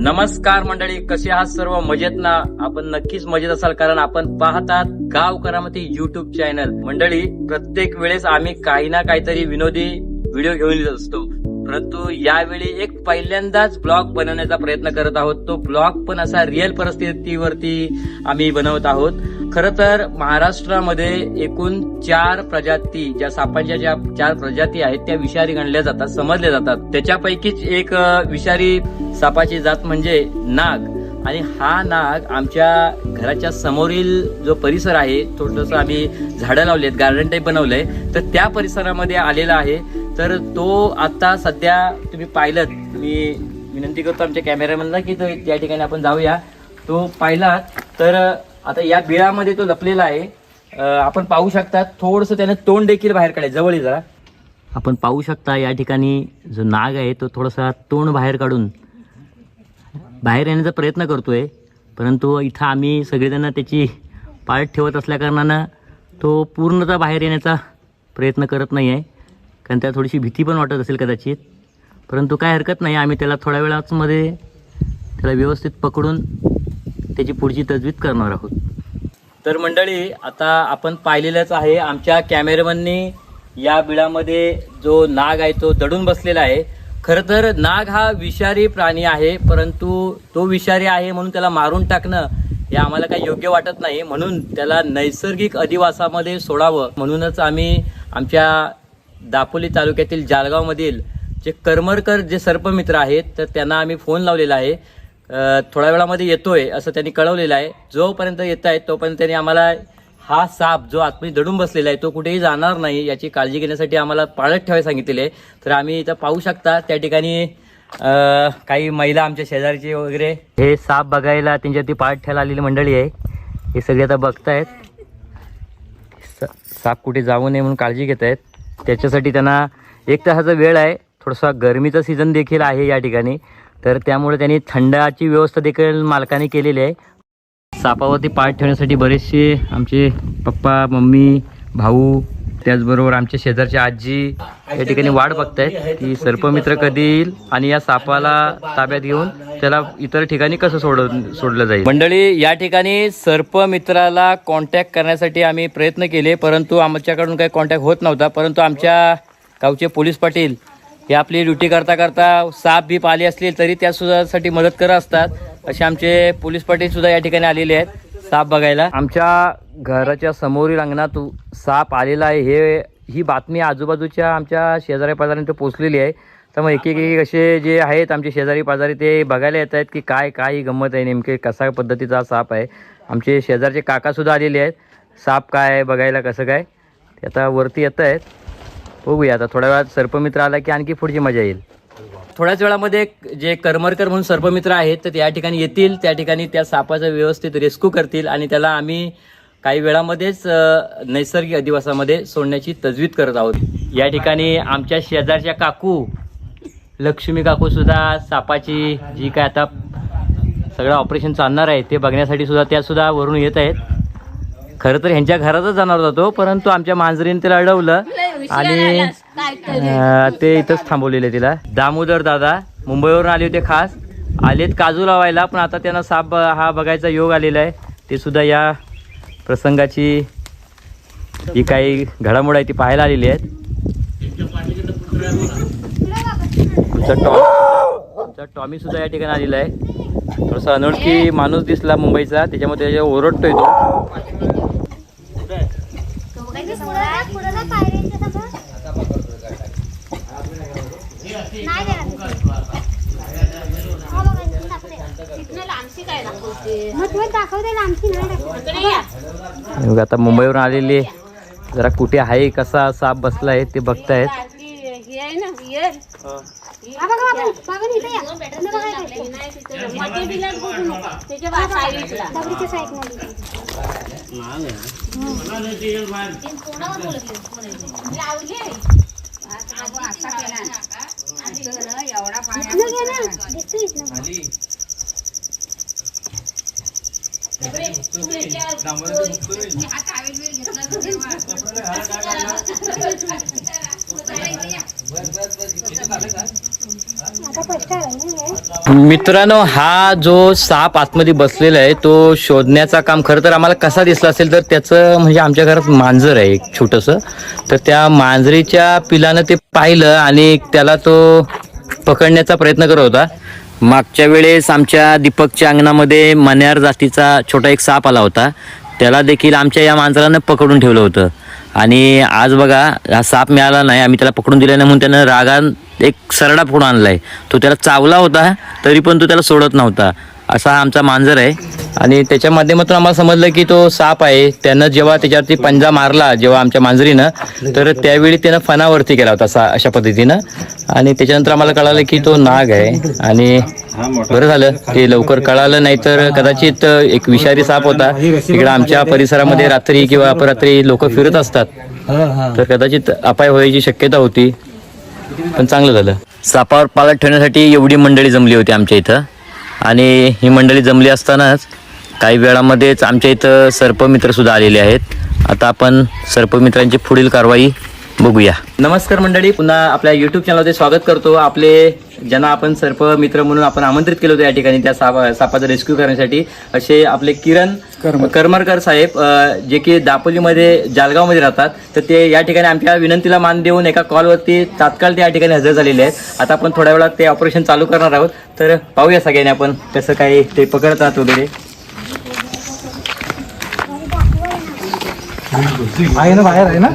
नमस्कार मंडळी, कसे आहात सर्व? मजेत ना? आपण नक्कीच मजेत असाल, कारण आपण पाहतात गाव करामती युट्यूब चॅनल. मंडळी, प्रत्येक वेळेस आम्ही काही ना काहीतरी विनोदी व्हिडिओ घेऊन येत असतो, परंतु यावेळी एक पहिल्यांदाच ब्लॉग बनवण्याचा प्रयत्न करत आहोत. तो ब्लॉग पण असा रिअल परिस्थितीवरती आम्ही बनवत आहोत. खरं तर महाराष्ट्रामध्ये एकूण 4 प्रजाती, ज्या सापांच्या ज्या 4 प्रजाती आहेत त्या विषारी गणल्या जातात, समजल्या जातात. त्याच्यापैकीच एक विषारी सापाची जात म्हणजे नाग. आणि हा नाग आमच्या घराच्या समोरील जो परिसर आहे, थोडंसं आम्ही झाडं लावलेत, गार्डन टाईप बनवलंय, तर त्या परिसरामध्ये आलेला आहे. तर तो आता सध्या तुम्ही पाहिलं, मी विनंती करतो आमच्या कॅमेरामॅनला की तो त्या ठिकाणी आपण जाऊया. तो पाहिला तर आता या बिळामध्ये तो लपलेला आहे. आपण पाहू शकता, थोडंसं त्याने तोंड देखील बाहेर काढाय, जवळ जरा आपण पाहू शकता. या ठिकाणी जो नाग आहे तो थोडासा तोंड बाहेर काढून बाहेर येण्याचा प्रयत्न करतोय, परंतु इथं आम्ही सगळेजण त्याची पाळत ठेवत असल्याकारणानं तो पूर्णतः बाहेर येण्याचा प्रयत्न करत नाही आहे, कारण त्याला थोडीशी भीती पण वाटत असेल कदाचित. परंतु काय हरकत नाही, आम्ही त्याला थोड्या वेळामध्ये त्याला व्यवस्थित पकडून त्याची पुढची तजवीज करणार आहोत. तर मंडळी, आता आपण पाहिलेलंच आहे, आमच्या कॅमेरामॅननी या बिळामध्ये जो नाग आहे तो दडून बसलेला आहे. खरं तर नाग हा विषारी प्राणी आहे, परंतु तो विषारी आहे म्हणून त्याला मारून टाकणं हे आम्हाला काही योग्य वाटत नाही, म्हणून त्याला नैसर्गिक अधिवासामध्ये सोडावं. म्हणूनच आम्ही आमच्या दापोली तालुक्यातील जालगावमधील जे करमरकर जे सर्पमित्र आहेत, तर त्यांना आम्ही फोन लावलेला आहे. थोड्या वेळामध्ये येतोय असं त्यांनी कळवलेलं आहे. जोपर्यंत येत आहे तोपर्यंत त्यांनी आम्हाला हा साप जो आतमध्ये दडून बसलेला आहे तो कुठेही जाणार नाही याची काळजी घेण्यासाठी आम्हाला पाळत ठेवायला सांगितलेले आहे. तर आम्ही इथं पाहू शकता, त्या ठिकाणी काही महिला आमच्या शेजारची वगैरे हे साप बघायला त्यांच्या ती पाळत ठेवायला आलेली मंडळी आहे. हे सगळे आता बघतायत, साप कुठे जाऊ नये म्हणून काळजी घेत आहेत. त्याच्यासाठी त्यांना 1 तासाचा वेळ आहे. थोडासा गरमीचा सीझन देखील आहे या ठिकाणी, तर त्यामुळे त्यांनी थंडाची व्यवस्था देखील मालकाने केलेली आहे. सापावरती पाळत ठेवण्यासाठी बरेचसे आमचे पप्पा, मम्मी, भाऊ, त्याचबरोबर आमच्या शेजारची आजी या ठिकाणी वाट बघतायत की सर्पमित्र कधी येईल आणि या सापाला ताब्यात घेऊन त्याला इतर ठिकाणी कसं सोडलं जाईल. मंडळी, या ठिकाणी सर्पमित्राला कॉन्टॅक्ट करण्यासाठी आम्ही प्रयत्न केले, परंतु आमच्याकडून काही कॉन्टॅक्ट होत नव्हता. परंतु आमच्या गावचे पोलीस पाटील हे आपली ड्युटी करता करता साप बीप आले असतील तरी त्या सुद्धासाठी मदत करत असतात. असे आमचे पोलीस पाटील सुद्धा या ठिकाणी आलेले आहेत साप बघायला. आमच्या घराच्या समोरील अंगणात साप आलेला आहे, ही बातमी आजूबाजूच्या आमच्या शेजारी पाजाऱ्यांपर्यंत पोहोचलेली आहे. त्यामुळे एक असे जे आहेत आमचे शेजारी पाजारी ते बघायला येत आहेत की काय गंमत आहे, नेमके कसा पद्धतीचा हा साप आहे. आमचे शेजारचे काकासुद्धा आलेले आहेत साप काय आहे बघायला, कसं काय ते आता वरती येत आहेत. बघूया आता थोड्या वेळात सर्पमित्र आला की आणखी पुढची मजा येईल. थोड्याच वेळामध्ये जे करमरकर म्हणून सर्पमित्र आहेत तर त्या ठिकाणी येतील, त्या ठिकाणी त्या सापाचं व्यवस्थित रेस्क्यू करतील आणि त्याला आम्ही काही वेळामध्येच नैसर्गिक अधिवासामध्ये सोडण्याची तजवीज करत आहोत. या ठिकाणी आमच्या शेजारच्या काकू लक्ष्मी काकू सुद्धा सापाची जी काय आता सगळं ऑपरेशन चालणार आहे ते बघण्यासाठी सुद्धा त्या सुद्धा वरून येत आहेत. खरं तर ह्यांच्या घरातच जाणार होता तो, परंतु आमच्या मांजरीने त्याला अडवलं आणि ते इथंच थांबवलेले तिला. दामोदर दादा मुंबईवरून आले होते, खास आलेत काजू लावायला, पण आता त्यांना साप हा बघायचा योग आलेला आहे. ते सुद्धा या प्रसंगाची जी काही घडामोड आहे ती पाहायला आलेली आहेत. आमचा टॉमी सुद्धा या ठिकाणी आलेला आहे. थोडासा अनोळखी माणूस दिसला मुंबईचा, त्याच्यामुळे त्याच्यावर ओरडतोय तो. आता मुंबईवरून आलेली जरा कुठे आहे, कसा साप बसला आहे ते बघतायत. मित्रांनो, हा जो साप आतमध्ये बसलेला आहे तो शोधण्याचा काम खरं तर आम्हाला कसा दिसला असेल तर त्याचं म्हणजे आमच्या घरात मांजर आहे एक छोटंसं, तर त्या मांजरीच्या पिलानं ते पाहिलं आणि त्याला तो पकडण्याचा प्रयत्न करत होता. मागच्या वेळेस आमच्या दीपकच्या अंगणामध्ये मण्यार जातीचा छोटा एक साप आला होता, त्याला देखील आमच्या या मांजरानं पकडून ठेवलं होतं. आणि आज बघा हा साप मिळाला नाही, आम्ही त्याला पकडून दिला नाही म्हणून त्यानं रागान एक सरडा फोडून आणलाय. तो त्याला चावला होता तरी पण तो त्याला सोडत नव्हता. असा आमचा मांजर आहे. आणि त्याच्या माध्यमातून आम्हाला समजलं की तो साप आहे. त्यानं जेव्हा त्याच्यावरती पंजा मारला जेव्हा आमच्या मांजरीनं, तर त्यावेळी त्यानं फणावरती केला होता अशा पद्धतीनं. आणि त्याच्यानंतर आम्हाला कळालं की तो नाग आहे. आणि बरं झालं ते लवकर कळालं, नाही तर कदाचित एक विषारी साप होता. इकडे आमच्या परिसरामध्ये रात्री किंवा अपरात्री लोक फिरत असतात, तर कदाचित अपाय व्हायची शक्यता होती. पण चांगलं झालं. सापावर पाळत ठेवण्यासाठी एवढी मंडळी जमली होती आमच्या इथं. आणि ही मंडळी जमली असतानाच काही वेळामध्येच आमच्या इथं सर्पमित्र सुद्धा आलेले आहेत. आता आपण सर्पमित्रांची पुढील कारवाई बघूया. नमस्कार मंडळी, पुन्हा आपल्या युट्यूब चॅनलमध्ये स्वागत करतो. आपले ज्यांना आपण सर्पमित्र म्हणून आपण आमंत्रित केलं होतं या ठिकाणी त्या सापाचा रेस्क्यू करण्यासाठी, असे आपले किरण करमरकर साहेब, जे की दापोलीमध्ये जालगावमध्ये राहतात. तर ते या ठिकाणी आमच्या विनंतीला मान देऊन एका कॉलवरती तात्काळ ते या ठिकाणी हजर झालेले आहेत. आता आपण थोड्या वेळात ते ऑपरेशन चालू करणार आहोत. तर पाहूया सगळ्यांनी आपण कसं काय ते पकडतात वगैरे. आहे ना, बाहेर आहे ना.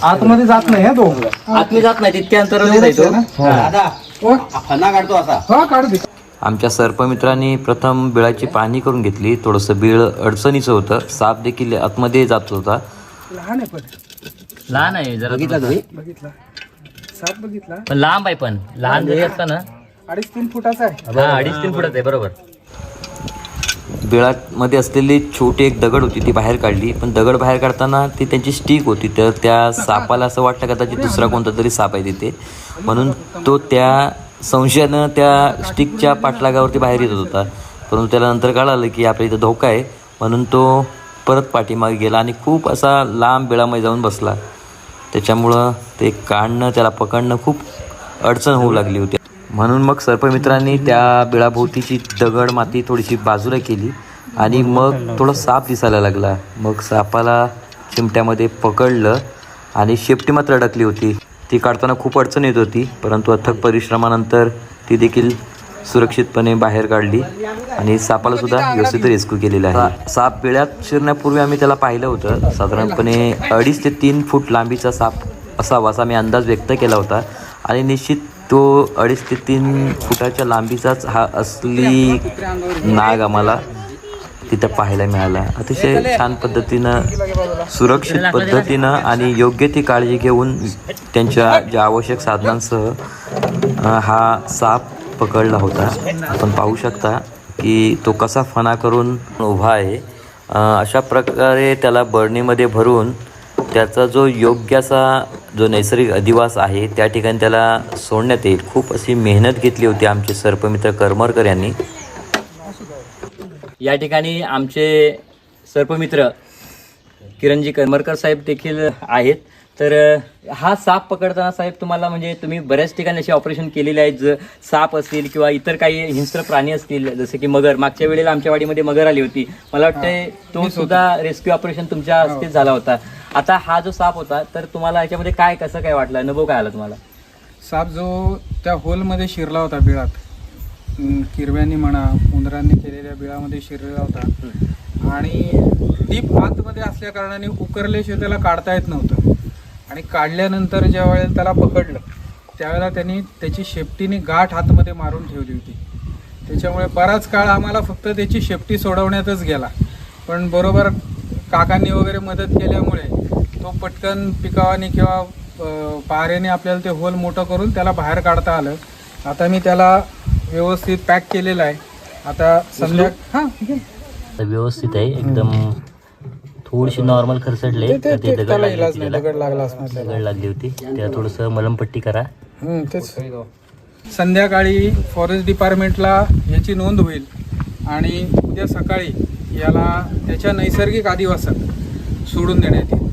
आतमध्ये जात नाही तो, आतमध्ये जात नाही, तितक्या अंतरावर जायचो. आमच्या सर्पमित्रांनी प्रथम बिळाची पाहणी करून घेतली. थोडंसं बिळ अडचणीचं होतं, साप देखील आतमध्ये जात होता. लहान आहे पण, लहान आहे जरा, बघितला साप बघितला, पण लांब आहे. पण लहान जरी असताना 2.5-3 फुटाचा आहे. 2.5-3 फुटाचा आहे बरोबर. बिळामध्ये असलेली छोटी एक दगड होती ती बाहेर काढली, पण दगड बाहेर काढताना ती त्यांची स्टिक होती. तर त्या सापाला असं वाटतं कदाचित दुसरा कोणता तरी साप आहे तिथे, म्हणून तो त्या संशयानं त्या स्टिकच्या पाठलागावरती बाहेर येत होता. परंतु त्याला नंतर कळालं की आपल्या इथं धोका आहे, म्हणून तो परत पाठीमागे गेला आणि खूप असा लांब बिळामध्ये जाऊन बसला. त्याच्यामुळं ते काढणं, त्याला पकडणं खूप अडचण होऊ लागली होती. म्हणून मग सर्पमित्रांनी त्या बिळाभोवतीची दगड माती थोडीशी बाजूला केली आणि मग थोडा साप दिसायला लागला. मग सापाला चिमट्यामध्ये पकडलं आणि शेपटी मात्र अडकली होती. ती काढताना खूप अडचण येत होती, परंतु अथक परिश्रमानंतर ती देखील सुरक्षितपणे बाहेर काढली आणि सापाला सुद्धा व्यवस्थित रेस्क्यू केलेला आहे. साप बिळात शिरण्यापूर्वी आम्ही त्याला पाहिलं होतं. साधारणपणे 2.5 ते 3 फूट लांबीचा साप असावा असा मी अंदाज व्यक्त केला होता. आणि निश्चित तो 2.5 ते 3 फुटाच्या लांबीचाच हा असली नाग आम्हाला तिथं पाहायला मिळाला. अतिशय छान पद्धतीनं, सुरक्षित पद्धतीनं आणि योग्य ती काळजी घेऊन त्यांच्या ज्या आवश्यक साधनांसह हा साप पकडला होता. आपण पाहू शकता की तो कसा फणा करून उभा आहे. अशा प्रकारे त्याला बरणीमध्ये भरून त्याचा जो योग्य असा जो नैसर्गिक अधिवास आहे त्या ठिकाणी त्याला सोडण्यात येईल. खूप अशी मेहनत घेतली होती आमचे सर्पमित्र करमरकर यांनी. या ठिकाणी आमचे सर्पमित्र किरणजी करमरकर साहेब देखील आहेत. तर हा साप पकडताना साहेब तुम्हाला म्हणजे तुम्ही बऱ्याच ठिकाणी असे ऑपरेशन केलेले आहेत, साप असतील किंवा इतर काही हिंस्र प्राणी असतील, जसे की मगर. मागच्या वेळेला आमच्या वाडीमध्ये मगर आली होती, मला वाटतं तो सुद्धा रेस्क्यू ऑपरेशन तुमच्या हस्तेच झाला होता. आता हा जो साप होता तर तुम्हाला याच्यामध्ये काय कसं काय वाटलं, अनुभव काय आला तुम्हाला? साप जो त्या होलमध्ये शिरला होता बिळात, किरव्यांनी म्हणा उंदरांनी केलेल्या बिळामध्ये शिरलेला होता आणि डीप आतमध्ये असल्या कारणाने उकरल्याशिवाय त्याला काढता येत नव्हतं. आणि काढल्यानंतर ज्या वेळेला त्याला पकडलं त्यावेळेला त्यांनी त्याची शेपटीने गाठ हातमध्ये मारून ठेवली होती. त्याच्यामुळे बराच काळ आम्हाला फक्त त्याची शेपटी सोडवण्यातच गेला. पण बरोबर काकांनी वगैरे मदत केल्यामुळे तो पटकन पिकावाने किंवा पाऱ्याने आपल्याला ते होल मोठं करून त्याला बाहेर काढता आलं. आता मी त्याला व्यवस्थित पॅक केलेलं आहे. आता व्यवस्थित आहे एकदम. थोडीशी नॉर्मल खरचडले, दगड लागली होती, त्याला थोडंसं मलमपट्टी करा. तेच संध्याकाळी फॉरेस्ट डिपार्टमेंटला याची नोंद होईल आणि उद्या सकाळी याला त्याच्या नैसर्गिक अधिवासात सोडून देण्यात येईल.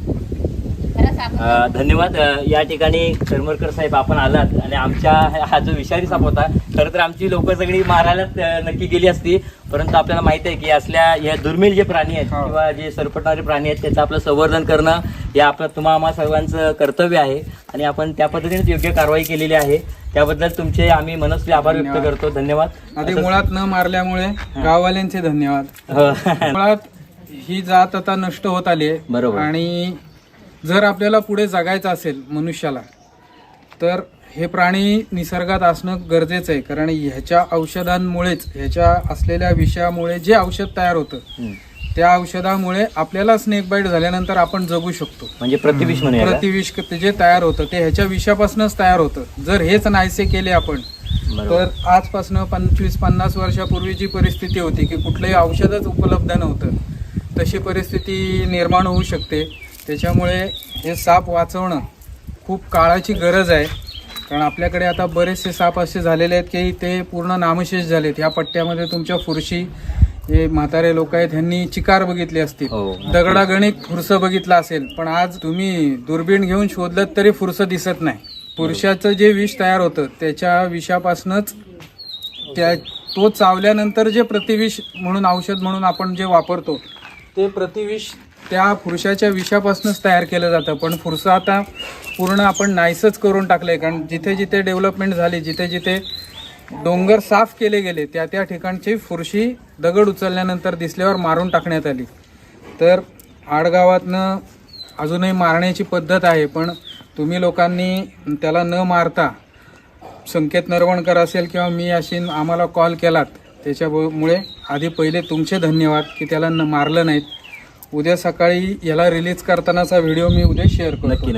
धन्यवाद. या ठिकाणी करमरकर साहेब आपण आलात आणि आमच्या हा जो विषारी साप होता, खरं तर आमची लोक सगळी मारायला नक्की गेली असती, परंतु आपल्याला माहिती आहे की असल्या या दुर्मिळ जे प्राणी आहेत किंवा जे सरपटणारे प्राणी आहेत त्याचं आपलं संवर्धन करणं हे आपलं आम्हा सर्वांचं कर्तव्य आहे आणि आपण त्या पद्धतीने योग्य कारवाई केलेली आहे. त्याबद्दल तुमचे आम्ही मनस्वी आभार व्यक्त करतो. धन्यवाद. आधी मुळात न मारल्यामुळे गाववाल्यांचे धन्यवाद. मुळात ही जात आता नष्ट होत आली आहे. बरोबर. आणि जर आपल्याला पुढे जगायचं असेल मनुष्याला, तर हे प्राणी निसर्गात असणं गरजेचं आहे. कारण ह्याच्या औषधांमुळेच, ह्याच्या असलेल्या विषयामुळे जे औषध तयार होतं त्या औषधामुळे आपल्याला स्नेक बाईट झाल्यानंतर आपण जगू शकतो. म्हणजे प्रतिविष म्हणूया. प्रतिविष जे तयार होतं ते ह्याच्या विषापासूनच तयार होतं. जर हेच नाहीसे केले आपण, तर आजपासून 25-50 वर्षापूर्वीची परिस्थिती होती की कुठलंही औषधच उपलब्ध नव्हतं, तशी परिस्थिती निर्माण होऊ शकते. त्याच्यामुळे हे साप वाचवणं खूप काळाची गरज आहे. कारण आपल्याकडे आता बरेचसे साप असे झालेले आहेत की ते पूर्ण नामशेष झालेत. ह्या पट्ट्यामध्ये तुमच्या फुरशी, हे म्हातारे लोक आहेत ह्यांनी चिकार बघितली असतील, दगडागणिक फुरसं बघितलं असेल, पण आज तुम्ही दुर्बीण घेऊन शोधलं तरी फुरसं दिसत नाही. फुरशाचं जे विष तयार होतं त्याच्या विषापासूनच तो चावल्यानंतर जे प्रतिविष म्हणून औषध म्हणून आपण जे वापरतो ते प्रतिविष त्या फुरशाच्या विषापासूनच तयार केलं जातं. पण फुरसं आता पूर्ण आपण नाहीसच करून टाकलंय. कारण जिथे जिथे डेव्हलपमेंट झाली, जिथे जिथे डोंगर साफ केले गेले, त्या त्या ठिकाणची फुरशी दगड उचलल्यानंतर दिसल्यावर मारून टाकण्यात आली. तर आडगावातनं अजूनही मारण्याची पद्धत आहे, पण तुम्ही लोकांनी त्याला न मारता संकेत नरवणकर असेल किंवा मी अशी आम्हाला कॉल केलात, त्याच्यामुळे आधी पहिले तुमचे धन्यवाद की त्याला मारलं नाहीत. उद्या सकाळी याला रिलीज करतानाचा व्हिडिओ मी उद्या शेअर करतो.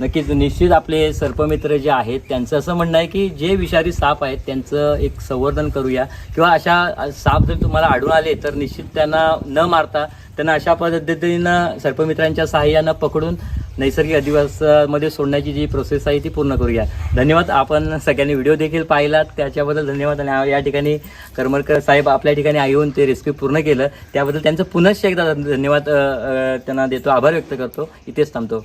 नक्कीच निश्चित आपले सर्पमित्र जे आहेत त्यांचं असं म्हणणं आहे की जे विषारी साप आहेत त्यांचं एक संवर्धन करूया, किंवा अशा साप जर तुम्हाला आढळून आले तर निश्चित त्यांना न मारता त्यांना अशा पद्धतीनं सर्पमित्रांच्या सहाय्यानं पकडून नैसर्गिक अधिवासामध्ये सोडण्याची जी प्रोसेस आहे ती पूर्ण करूया. धन्यवाद. आपण सगळ्यांनी व्हिडिओ देखील पाहिलात त्याच्याबद्दल धन्यवाद. आणि या ठिकाणी करमरकर साहेब आपल्या ठिकाणी येऊन ते रेस्क्यू पूर्ण केलं त्याबद्दल त्यांचं पुनश्च एकदा धन्यवाद त्यांना देतो, आभार व्यक्त करतो. इथेच थांबतो.